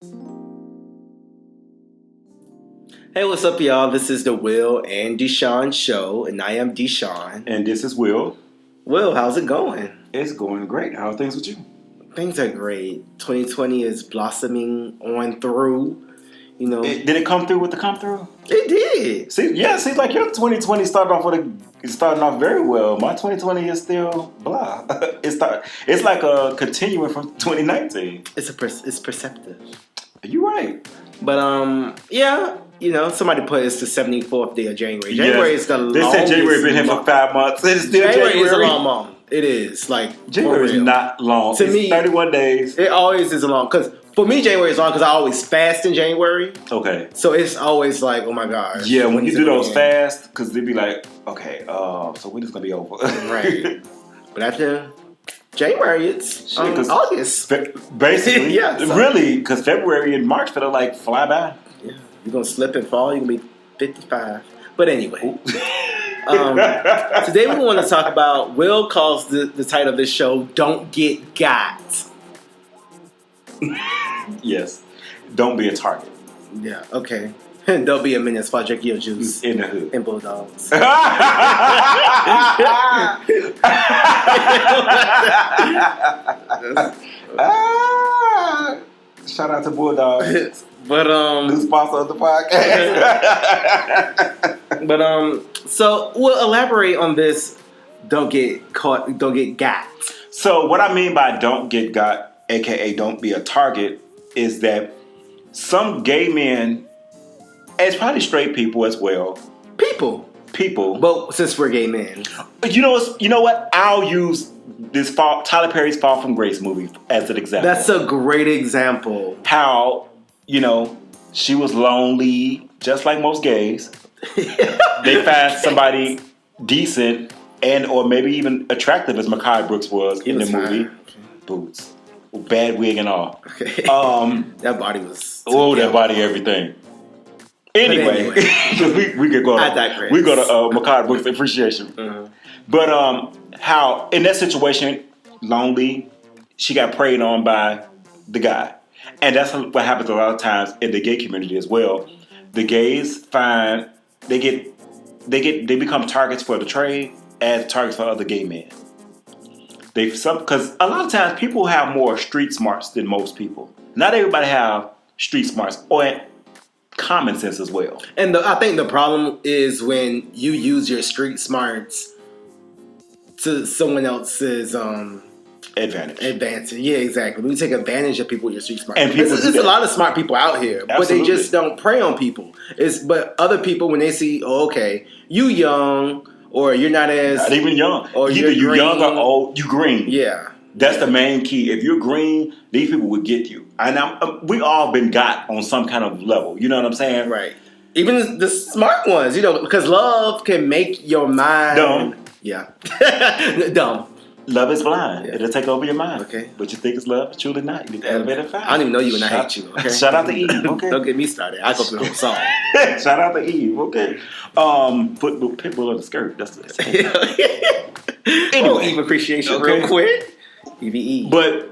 Hey, what's up, y'all? This is the Will and DeShaun show, and I am DeShaun. And this is Will. Will, how's it going? It's going great. How are things with you? Things are great. 2020 is blossoming on through. You know, Did it come through with the come through? it did. It seems like your 2020 starting off very well. My 2020 is still blah. It's like a continuing from 2019. It's perceptive. You're right. But yeah. You know, somebody put it's the 74th day of January. January is the longest. They said January been here for 5 months. It's still January is a long month. It is January is not long. To me, 31 days. It always is long because for me January is long because I always fast in January. Okay. So it's always like, oh my gosh. Yeah, when you do those fasts, because they'd be like, okay, so when is gonna be over? Right. But after January, it's August. Basically, yeah. So. Really, because February and March feel like fly by. Yeah. You're gonna slip and fall. You're gonna be 55. But anyway, today we want to talk about. Will calls the title of this show "Don't Get Got." Yes, don't be a target. Yeah. Okay. Don't be a menace. While drinking your juice in the hood and bulldogs. Shout out to Bulldogs. But new sponsor of the podcast. So we'll elaborate on this. Don't get caught. Don't get got. So what I mean by don't get got, aka don't be a target, is that some gay men, and it's probably straight people as well. People. But since we're gay men, you know what? I'll use this Tyler Perry's Fall from Grace movie as an example. That's a great example. How, she was lonely, just like most gays. They find somebody decent and or maybe even attractive as Mekhi Brooks was in the movie. Okay. Boots. Bad wig and all. Okay. That body was... that body, everything. Anyway. we could go to... We go to Mekhi Brooks Appreciation. Mm-hmm. But how, in that situation, lonely, she got preyed on by the guy. And that's what happens a lot of times in the gay community as well. The gays find they become targets for the trade as targets for other gay men. Because a lot of times people have more street smarts than most people. Not everybody have street smarts or common sense as well. And I think the problem is when you use your street smarts to someone else's advantage. Yeah, exactly. When you take advantage of people with your street smarts. And there's a lot of smart people out here, Absolutely. But they just don't prey on people. But other people, when they see, you young, or you're not even young, or either you young or old, you green. Yeah, that's the main key. If you're green, these people would get you. And we all been got on some kind of level. You know what I'm saying? Right. Even the smart ones, because love can make your mind dumb. Yeah, dumb. Love is blind. Yeah. It'll take over your mind. Okay. But you think it's love, but truly not. You need to elevate it fast. I don't even know you and I hate you. Okay. Shout out to Eve. Okay. Don't get me started. I go through the whole song. Shout out to Eve. Okay. Put Pitbull on the skirt. That's the anyway, Eve appreciation real quick. EVE. But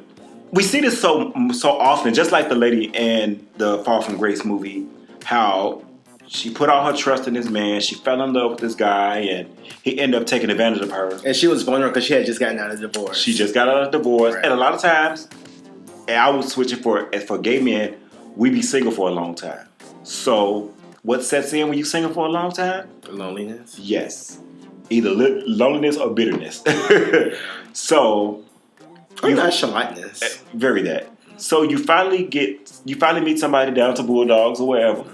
we see this so often, just like the lady in the Fall from Grace movie, how she put all her trust in this man. She fell in love with this guy, and he ended up taking advantage of her. And she was vulnerable because she had just gotten out of divorce. She just got out of divorce. Right. And a lot of times, and I was switching for gay men, we be single for a long time. So what sets in when you single for a long time? Loneliness. Yes. Either loneliness or bitterness. So... Or nonchalantness. Very that. So you finally meet somebody down to Bulldogs or wherever.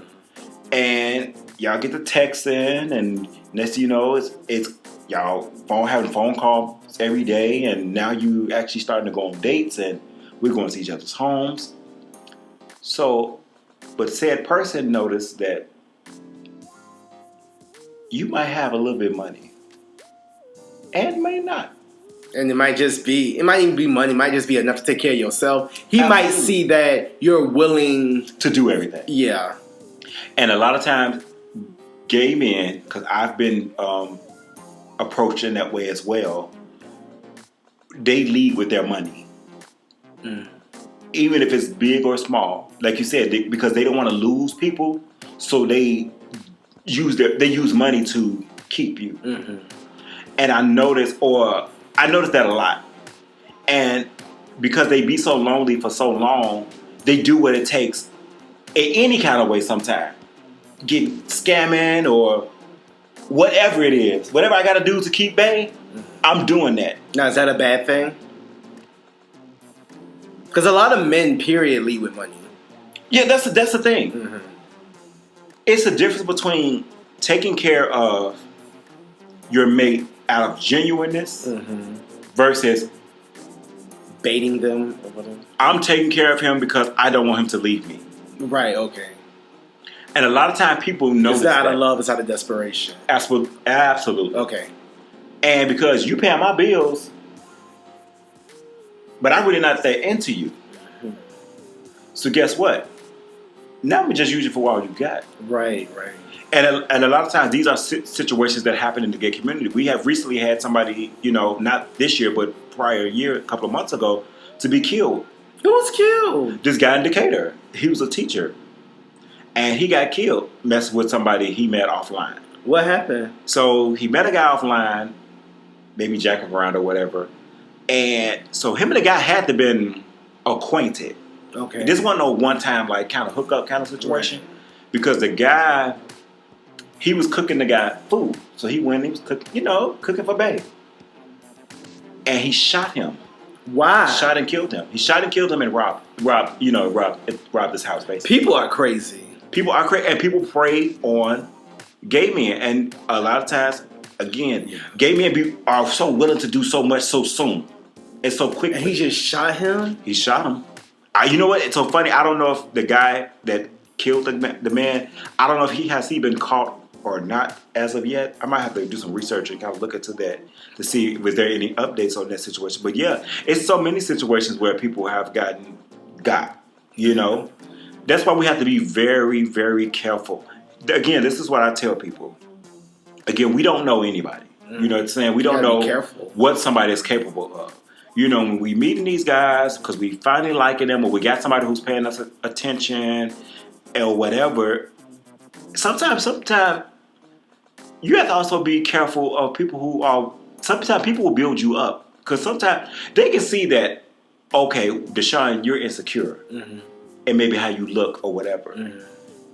And y'all get the text in, and next thing you know, it's y'all having phone calls every day, and now you actually starting to go on dates, and we're going to see each other's homes. So, but said person noticed that you might have a little bit of money, and may not. And it might even be money. It might just be enough to take care of yourself. He Absolutely. Might see that you're willing to do everything. Yeah. And a lot of times, gay men, because I've been approached in that way as well, they lead with their money. even if it's big or small, like you said, because they don't want to lose people, so they use money to keep you. Mm-hmm. And I noticed that a lot. And because they be so lonely for so long, they do what it takes in any kind of way sometimes. Get scamming or whatever it is. Whatever I got to do to keep Bay, I'm doing that. Now, is that a bad thing? Because a lot of men, period, lead with money. Yeah, that's the thing. Mm-hmm. It's a difference between taking care of your mate out of genuineness versus baiting them or whatever. I'm taking care of him because I don't want him to leave me. Right, okay. And a lot of times people know it's not out of love, it's out of desperation. Absolutely. Okay. And because you pay my bills, but I'm really not that into you. Mm-hmm. So guess what? Now we just use you for all you got. Right. And a lot of times these are situations that happen in the gay community. We have recently had somebody, not this year, but prior year, a couple of months ago, to be killed. Who was killed? This guy in Decatur. He was a teacher. And he got killed messing with somebody he met offline. What happened? So he met a guy offline, maybe jacking around or whatever. And so him and the guy had to been acquainted. Okay. This wasn't no one-time, kind of hookup kind of situation. Right. Because the guy, he was cooking the guy food. So he was cooking for Bay. And he shot him. Why? Shot and killed him. He shot and killed him and robbed his house, basically. People are crazy. People are crazy. And people prey on gay men. And a lot of times, again, gay men are so willing to do so much so soon. And so quickly. And he just shot him? He shot him. You know what? It's so funny. I don't know if the guy that killed the man, I don't know if he been caught or not as of yet. I might have to do some research and kind of look into that to see was there any updates on that situation. But yeah, it's so many situations where people have got. That's why we have to be very, very careful. Again, this is what I tell people. Again, we don't know anybody. You know what I'm saying? We don't know what somebody is capable of. When we meeting these guys because we finally liking them or we got somebody who's paying us attention or whatever, sometimes you have to also be careful of people who are, sometimes people will build you up because sometimes they can see that, okay, DeShaun, you're insecure and maybe how you look or whatever. Mm-hmm.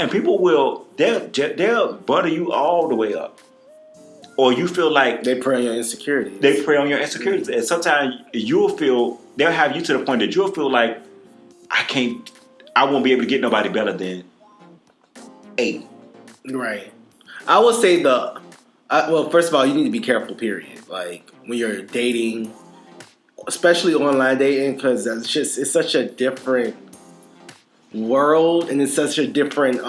And people they'll butter you all the way up. Or you feel like they prey on your insecurities. Mm-hmm. And sometimes they'll have you to the point that you'll feel like I won't be able to get nobody better than 8. Right. I would say first of all, you need to be careful, period. Like when you're dating, especially online dating, because it's such a different world and it's such a different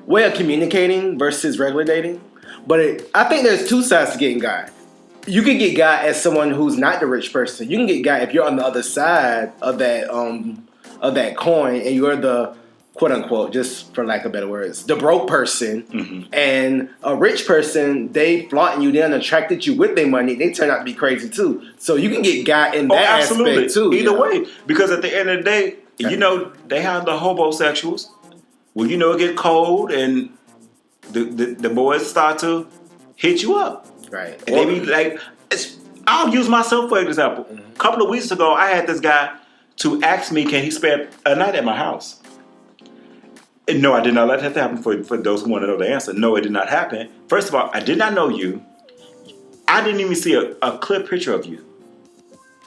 way of communicating versus regular dating. But I think there's two sides to getting guy. You can get guy as someone who's not the rich person. You can get guy if you're on the other side of that coin and you're the quote unquote, just for lack of better words, the broke person. Mm-hmm. And a rich person, they flaunting you, they attracted you with their money. They turn out to be crazy too. So you can get guy in that aspect too. Either way, because at the end of the day, they have the homosexuals. Well, it get cold and the boys start to hit you up. Right. And they be like, I'll use myself for example. Mm-hmm. A couple of weeks ago, I had this guy to ask me, can he spend a night at my house? And no, I did not let that happen for those who want to know the answer. No, it did not happen. First of all, I did not know you. I didn't even see a clear picture of you.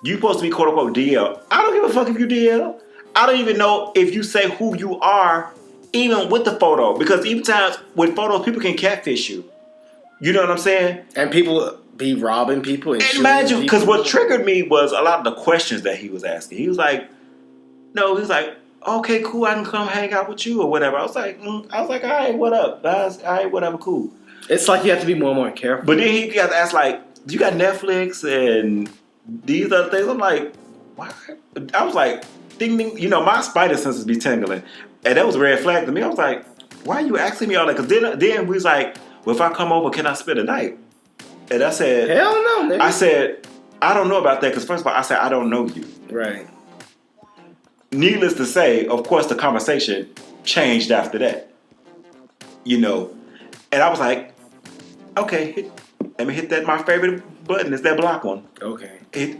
You supposed to be quote unquote DL. I don't give a fuck if you DL. I don't even know if you say who you are, even with the photo. Because even times with photos, people can catfish you. You know what I'm saying? And people be robbing people. And imagine, because what triggered me was a lot of the questions that he was asking. He was like, okay, cool, I can come hang out with you or whatever. I was like, all right, what up? All right, whatever, cool. It's like you have to be more and more careful. But then he got to ask, like, you got Netflix and these other things? I'm like, what? I was like, ding, ding. My spider senses be tingling. And that was a red flag to me. I was like, why are you asking me all that? Because then we was like, well, if I come over, can I spend a night? And I said, hell no, nigga. I said, I don't know about that. Because first of all, I said, I don't know you. Right. needless to say, of course, the conversation changed after that. You know, and I was like, okay, let me hit that. My favorite button is that block one. Okay. Baby,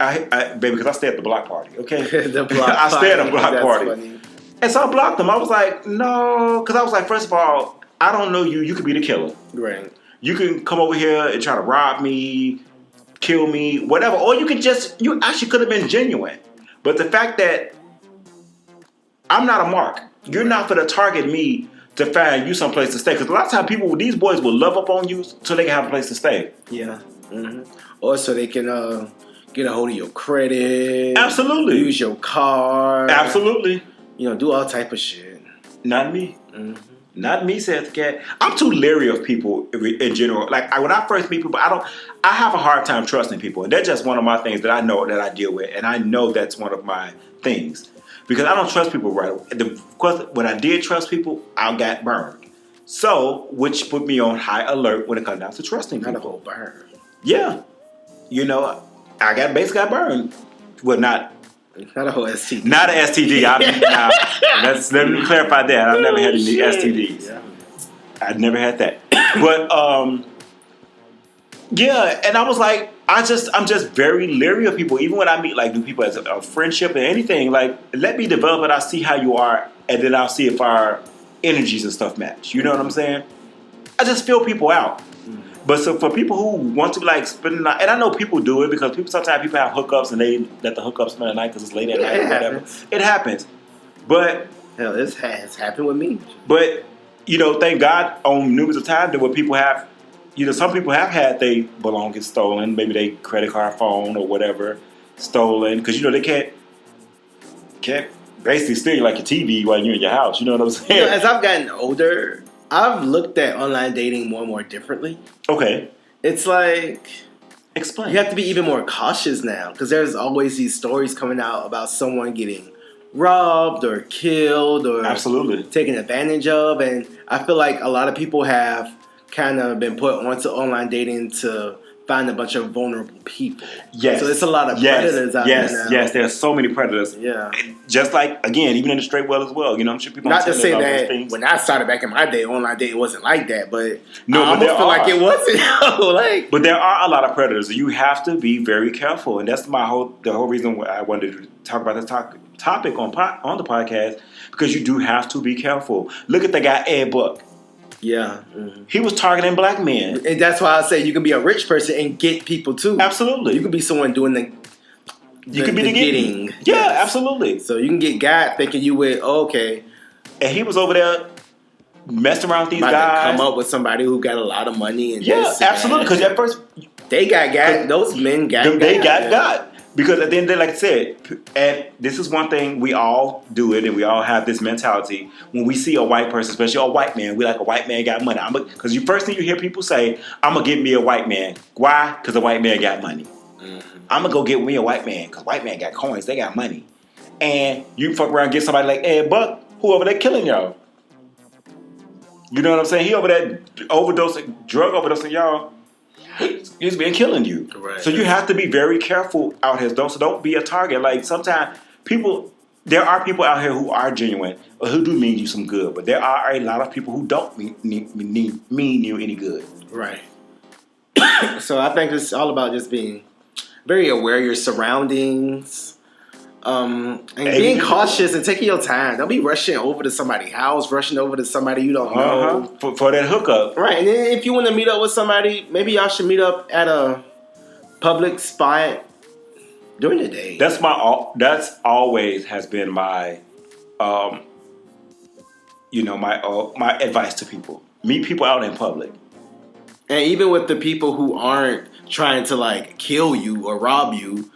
because I stay at the block party. Okay, the block I stay at the block That's party. Funny. And so I blocked them. I was like, no, because I was like, first of all, I don't know you. You could be the killer. Right. You can come over here and try to rob me, kill me, whatever. Or you actually could have been genuine. But the fact that I'm not a mark, you're not going to target me to find you someplace to stay. Because a lot of times these boys will love up on you so they can have a place to stay. Yeah. Mm-hmm. Or so they can get a hold of your credit. Absolutely. Use your car. Absolutely. Do all type of shit. Not me. Mm-hmm. Not me, said the cat. I'm too leery of people in general. Like when I first meet people, I have a hard time trusting people, and that's just one of my things that I know that I deal with, and I know that's one of my things because I don't trust people right away. Of course, when I did trust people, I got burned. So, which put me on high alert when it comes down to trusting people. Not a whole burn. Yeah, I basically got burned. Well, not a whole STD. Not an STD. Let me clarify that. I've never had any STDs. Yeah. I've never had that. But yeah, and I was like, I'm just very leery of people. Even when I meet like new people as a friendship and anything, like let me develop it. I'll see how you are, and then I'll see if our energies and stuff match. You know what I'm saying? I just feel people out. But so for people who want to like spend the night, and I know people do it because sometimes people have hookups and they let the hookup spend the night because it's late at night or whatever. It happens. But hell, this has happened with me. But thank God on numerous of times that where people have, some people have had their belongings stolen, maybe their credit card, phone, or whatever stolen because they can't basically steal like your TV while you're in your house. You know what I'm saying? As I've gotten older, I've looked at online dating more and more differently. Okay. It's like... Explain. You have to be even more cautious now because there's always these stories coming out about someone getting robbed or killed or absolutely taken advantage of. And I feel like a lot of people have kind of been put onto online dating to find a bunch of vulnerable people. Yes. So it's a lot of predators out there now. Yes, there's so many predators. Yeah. Just like, again, even in the straight world as well. I'm sure people not to say that when I started back in my day, online dating wasn't like that, but no, I almost feel like it wasn't. But there are a lot of predators. You have to be very careful. And that's the whole reason why I wanted to talk about this topic on the podcast, because you do have to be careful. Look at the guy, Ed Buck. Yeah. Mm-hmm. He was targeting black men. And that's why I say you can be a rich person and get people too. Absolutely. You can be someone doing you can be the getting. Yeah, yes. Absolutely. So you can get God thinking you with, okay. And he was over there messing around with these guys. Come up with somebody who got a lot of money. And absolutely. Because at first... They got God. Those men got God. They got God. Because at the end of the day, like I said, and this is one thing, we all do it and we all have this mentality. When we see a white person, especially a white man, we like a white man got money. Because the first thing you hear people say, I'm going to get me a white man. Why? Because a white man got money. Mm-hmm. I'm going to go get me a white man because white man got coins. They got money. And you fuck around and get somebody like Ed Buck, who over there killing y'all. You know what I'm saying? He over there drug overdosing y'all. He's been killing you. Right. So you have to be very careful out here. So don't be a target. Like sometimes there are people out here who are genuine or who do mean you some good, but there are a lot of people who don't mean you any good. Right. So I think it's all about just being very aware of your surroundings. And being cautious and taking your time. Don't be rushing over to somebody's house, rushing over to somebody you don't know. For that hookup. Right. And then if you want to meet up with somebody, maybe y'all should meet up at a public spot during the day. That's always has been my, my advice to people. Meet people out in public. And even with the people who aren't trying to like kill you or rob you,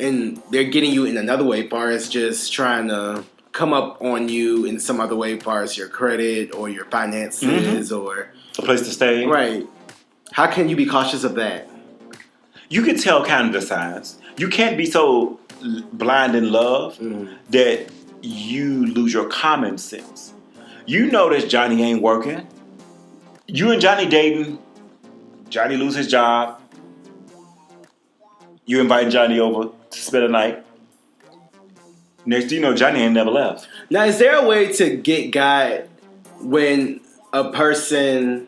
and they're getting you in another way, as far as just trying to come up on you in some other way, as far as your credit or your finances or a place to stay. Right. How can you be cautious of that? You can tell kind of the signs. You can't be so blind in love that you lose your common sense. You notice Johnny ain't working. You and Johnny dating. Johnny lose his job. You invite Johnny over to spend a night. Next thing you know, Johnny ain't never left. Now, is there a way to get God when a person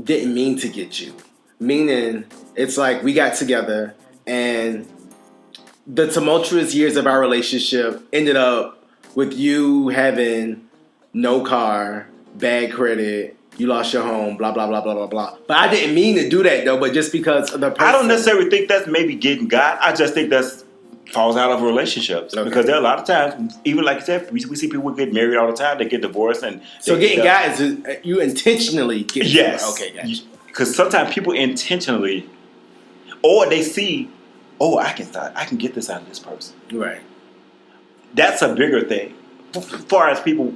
didn't mean to get you? Meaning, it's like we got together and the tumultuous years of our relationship ended up with you having no car, bad credit, you lost your home, blah, blah, blah, blah, blah, blah. But I didn't mean to do that, though, but just because of the person. I don't necessarily think that's maybe getting God. I just think that's falls out of relationships. Okay. Because there are a lot of times, even like you said, we see people get married all the time, they get divorced. And so getting God is you intentionally get yes. Okay, gotcha. Because sometimes people intentionally, or they see, oh, I can get this out of this person. Right. That's a bigger thing. As far as people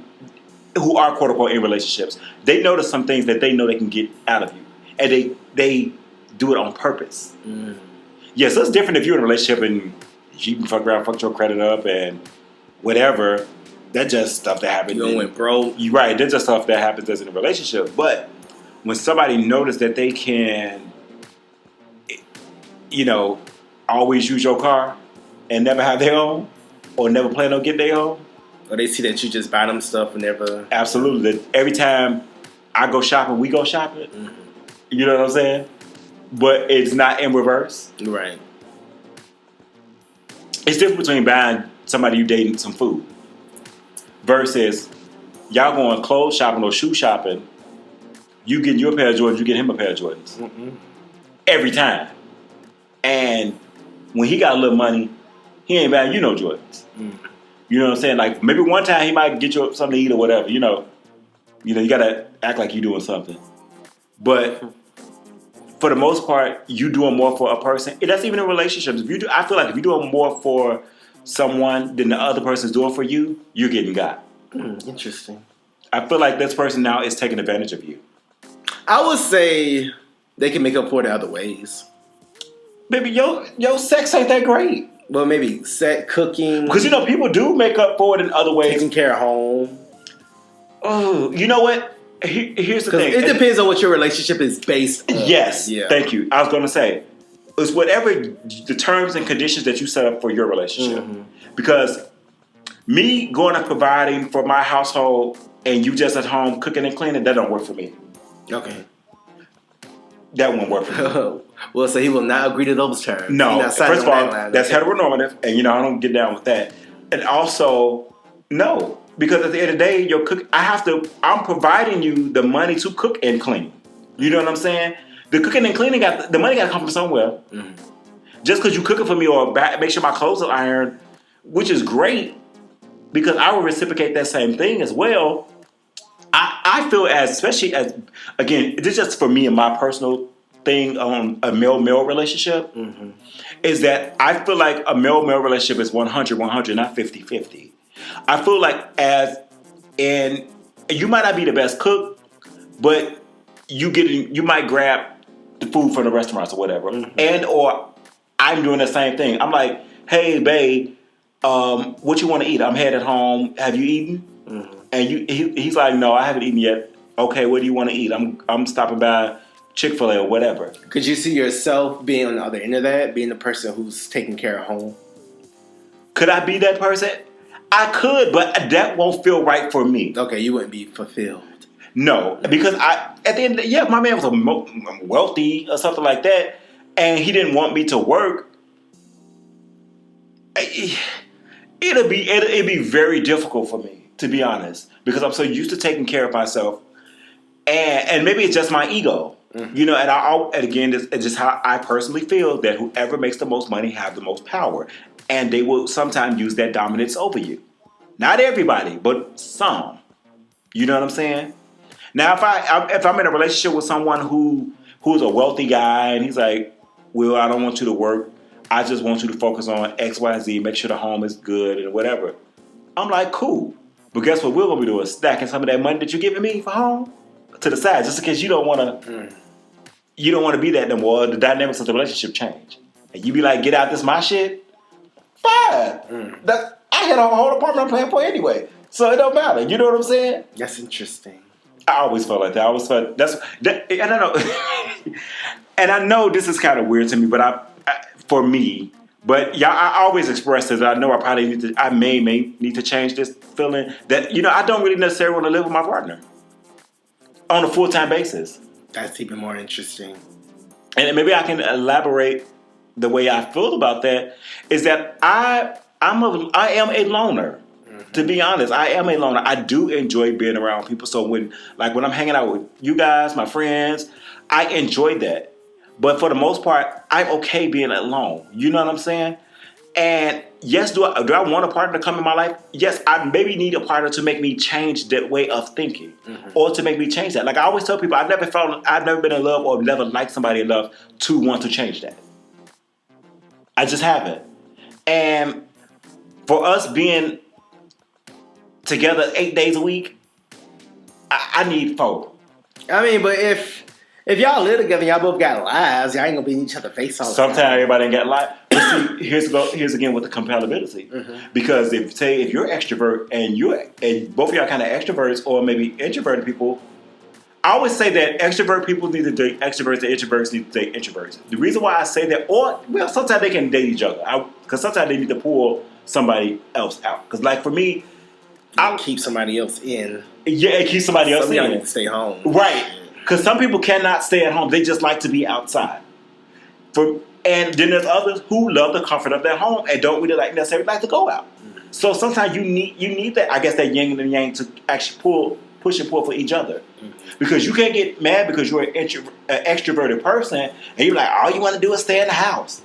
who are quote unquote in relationships, they notice some things that they know they can get out of you, and they do it on purpose. Mm. Yes, it's different if you're in a relationship and you can fuck your credit up and whatever. That's just stuff that happens. You went broke. You're right. That's just stuff that happens as in a relationship. But when somebody notices that they can, always use your car and never have their own, or never plan on getting their own, or they see that you just buy them stuff and never. Absolutely. That every time I go shopping, we go shopping. Mm-hmm. You know what I'm saying? But it's not in reverse. Right. It's different between buying somebody you dating some food versus y'all going clothes shopping or shoe shopping. You getting your pair of Jordans, you get him a pair of Jordans. Mm-hmm. Every time. And when he got a little money, he ain't buying you no Jordans. Mm-hmm. You know what I'm saying? Like maybe one time he might get you something to eat or whatever. You gotta act like you're doing something. But for the most part, you doing more for a person. That's even in relationships. I feel like if you're doing more for someone than the other person's doing for you, you're getting got. Interesting. I feel like this person now is taking advantage of you. I would say they can make up for it in other ways. Baby, your sex ain't that great. Well, maybe cooking. Because people do make up for it in other ways. Taking care of home. Oh, you know what? Here's the thing. It depends on what your relationship is based on. Yes. Yeah. Thank you. I was going to say, it's whatever the terms and conditions that you set up for your relationship. Mm-hmm. Because me going and providing for my household and you just at home cooking and cleaning, that don't work for me. Okay. That won't work for me. Well, so he will not agree to those terms. No. First of all, that's heteronormative, and I don't get down with that. And also, no. Because at the end of the day, I'm providing you the money to cook and clean. You know what I'm saying? The cooking and cleaning, the money got to come from somewhere. Mm-hmm. Just because you cooking for me or make sure my clothes are ironed, which is great, because I will reciprocate that same thing as well. I feel especially as, again, this is just for me and my personal thing on a male-male relationship, mm-hmm. is that I feel like a male-male relationship is 100-100, not 50-50. I feel like you might not be the best cook, but you might grab the food from the restaurants or whatever, mm-hmm. and or I'm doing the same thing. I'm like, hey, babe, what you want to eat? I'm headed home. Have you eaten? Mm-hmm. And he's like, no, I haven't eaten yet. Okay, what do you want to eat? I'm stopping by Chick-fil-A or whatever. Could you see yourself being on the other end of that, being the person who's taking care of home? Could I be that person? I could, but that won't feel right for me. Okay, you wouldn't be fulfilled. No, because at the end of the day, my man was wealthy or something like that, and he didn't want me to work. It'd be very difficult for me, to be honest, because I'm so used to taking care of myself, and maybe it's just my ego, mm-hmm. And again, it's just how I personally feel that whoever makes the most money have the most power. And they will sometimes use that dominance over you. Not everybody, but some. You know what I'm saying? Now, if I'm in a relationship with someone who's a wealthy guy and he's like, well, I don't want you to work. I just want you to focus on X, Y, Z, make sure the home is good and whatever. I'm like, cool. But guess what we're going to be doing? Stacking some of that money that you're giving me for home to the side, just in case you don't want to be that no more. The dynamics of the relationship change. And you be like, get out, this my shit. Fine. I had a whole apartment I'm paying for anyway, so it don't matter. You know what I'm saying? That's interesting. I always felt like that. I always felt and I know, and I know this is kind of weird to me, but for me, But yeah, I always express this. I know I may need to change this feeling that, I don't really necessarily want to live with my partner on a full-time basis. That's even more interesting. And maybe I can elaborate the way I feel about that is that I am a loner. Mm-hmm. To be honest, I am a loner. I do enjoy being around people. So when I'm hanging out with you guys, my friends, I enjoy that. But for the most part, I'm okay being alone. You know what I'm saying? And yes, do I want a partner to come in my life? Yes, I maybe need a partner to make me change that way of thinking, or to make me change that. Like I always tell people, I've never been in love or never liked somebody enough to want to change that. I just haven't. And for us being together 8 days a week, I need 4. I mean, but if y'all live together, y'all both got lives, y'all ain't gonna be in each other's face all the time. Sometimes everybody ain't got lives. But see, here's again with the compatibility. Mm-hmm. Because if you're extrovert and both of y'all kind of extroverts or maybe introverted people, I always say that extrovert people need to date extroverts and introverts need to date introverts. The reason why I say that, sometimes they can date each other. Because sometimes they need to pull somebody else out. Because like for me, I'll keep somebody else in. Yeah, keep somebody else in. Somebody need to stay home. Right. Because some people cannot stay at home. They just like to be outside. And then there's others who love the comfort of their home and don't really necessarily like to go out. Mm-hmm. So sometimes you need that, I guess, that yin and yang to actually push and pull for each other. Mm-hmm. Because you can't get mad because you're an extroverted person and you're like, all you want to do is stay in the house.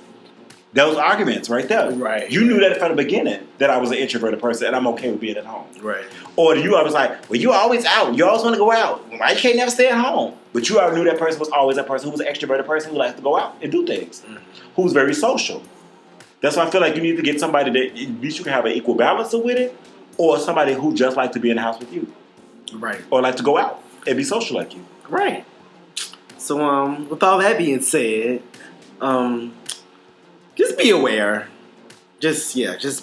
Those arguments right there. Right. You knew that from the beginning that I was an introverted person and I'm okay with being at home. Right. Or you always like, well, you always out. You always want to go out. Why you can't never stay at home? But you already knew that person was always that person who was an extroverted person who likes to go out and do things. Mm-hmm. Who's very social. That's why I feel like you need to get somebody that at least you can have an equal balance with it, or somebody who just like to be in the house with you. Right. Or like to go out and be social like you. Right. So with all that being said, just be aware. Just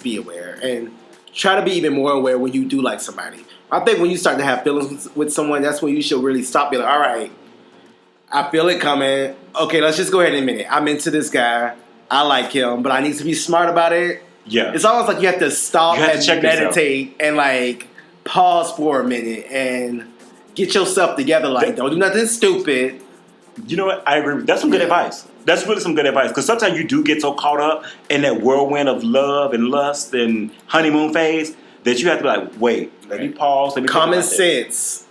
be aware. And try to be even more aware when you do like somebody. I think when you start to have feelings with someone, that's when you should really stop being like, all right, I feel it coming. Okay, let's just go ahead and admit it. I'm into this guy. I like him, but I need to be smart about it. Yeah. It's almost like you have to stop and meditate and pause for a minute and get yourself together. Don't do nothing stupid. You know what? I agree. That's some good advice. That's really some good advice. Because sometimes you do get so caught up in that whirlwind of love and lust and honeymoon phase that you have to be like, wait, let me pause. Let me common sense.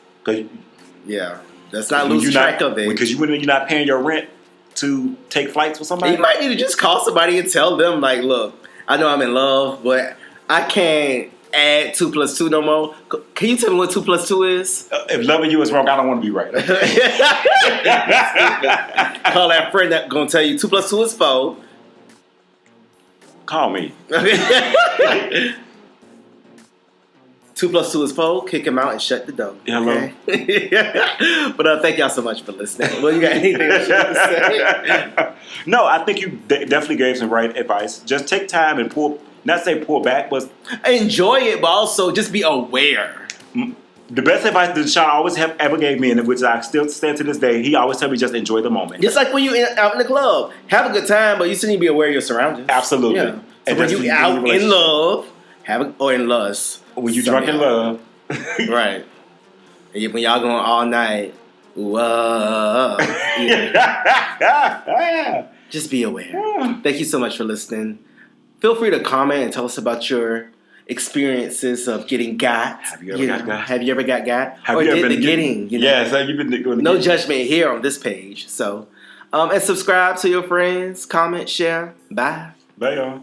Yeah. Let's not lose track of it. Because you're not paying your rent to take flights with somebody. You might need to just call somebody and tell them, look, I know I'm in love, but I can't add 2 + 2 no more. Can you tell me what 2 + 2 is? If loving you is wrong, I don't want to be right. Call that friend that's going to tell you 2 + 2 is 4. Call me. 2 + 2 is 4. Kick him out and shut the door. Hello. Okay? But thank y'all so much for listening. Well, you got anything else you want to say? No, I think you definitely gave some right advice. Just take time and pull back, but enjoy it, but also just be aware. The best advice that DeShaun always ever gave me, and which I still stand to this day, he always told me just enjoy the moment. Just like when you out in the club, have a good time, but you still need to be aware of your surroundings. Absolutely. Yeah. So when you out in love, or in lust. When you drunk in love. Right. And when y'all going all night, just be aware. Thank you so much for listening. Feel free to comment and tell us about your experiences of getting got. Have you ever got got? Have you ever got got? Have you ever been getting? Yes, you've been doing. No judgment here on this page. So, and subscribe to your friends. Comment, share. Bye. Bye, y'all.